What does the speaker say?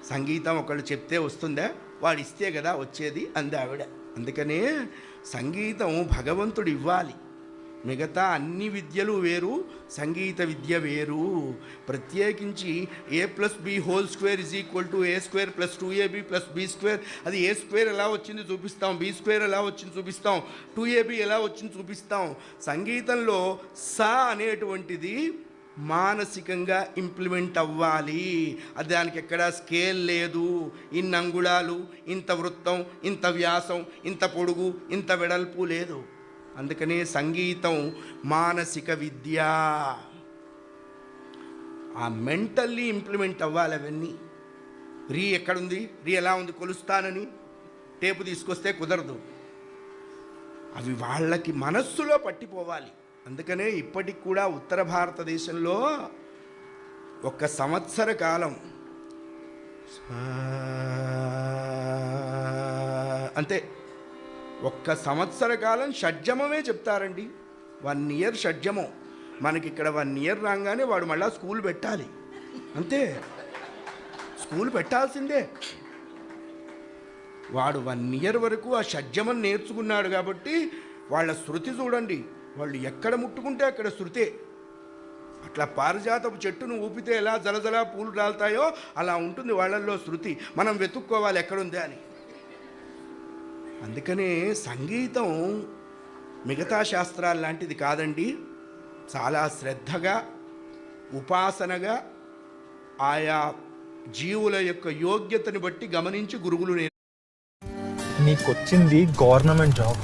సంగీతం ఒకళ్ళు చెప్తే వస్తుందా, వాడు ఇస్తే కదా వచ్చేది అంది ఆవిడ. అందుకనే సంగీతం భగవంతుడు ఇవ్వాలి. మిగతా అన్ని విద్యలు వేరు, సంగీత విద్య వేరు. ప్రత్యేకించి a+b² = a² + 2ab + b², అది a² ఎలా వచ్చింది చూపిస్తాం, b² ఎలా వచ్చింది చూపిస్తాం, 2ab ఎలా వచ్చింది చూపిస్తాం. సంగీతంలో స అనేటువంటిది మానసికంగా ఇంప్లిమెంట్ అవ్వాలి. అది దానికి ఎక్కడా స్కేల్ లేదు. ఇన్ని అంగుళాలు, ఇంత వృత్తం, ఇంత వ్యాసం, ఇంత పొడుగు, ఇంత వెడల్పు లేదు. అందుకనే సంగీతం మానసిక విద్య. ఆ మెంటల్లీ ఇంప్లిమెంట్ అవ్వాలి అవన్నీ. రీ ఎక్కడుంది, రీ ఎలా ఉంది కొలుస్తానని టేపు తీసుకొస్తే కుదరదు. అవి వాళ్ళకి మనస్సులో పట్టిపోవాలి. అందుకనే ఇప్పటికి కూడా ఉత్తర భారతదేశంలో 1 సంవత్సర కాలం అంతే, 1 సంవత్సర కాలం షడ్జమమే చెప్తారండి. 1 ఇయర్ షడ్జమం. మనకి ఇక్కడ 1 ఇయర్ రాగానే వాడు మళ్ళా స్కూల్ పెట్టాలి. అంతే, స్కూల్ పెట్టాల్సిందే. వాడు 1 ఇయర్ వరకు ఆ షడ్జమం నేర్చుకున్నాడు కాబట్టి వాళ్ళ శృతి చూడండి, వాళ్ళు ఎక్కడ ముట్టుకుంటే అక్కడ శృతే. అట్లా పారిజాతపు చెట్టును ఊపితే ఎలా జలజల పూలు రాలుతాయో అలా ఉంటుంది వాళ్ళల్లో శృతి. మనం వెతుక్కోవాలి ఎక్కడుంది అని. అందుకనే సంగీతం మిగతా శాస్త్రాలు లాంటిది కాదండి. చాలా శ్రద్ధగా, ఉపాసనగా, ఆయా జీవుల యొక్క యోగ్యతని బట్టి గమనించి గురువులు నీకొచ్చింది గవర్నమెంట్ జాబ్.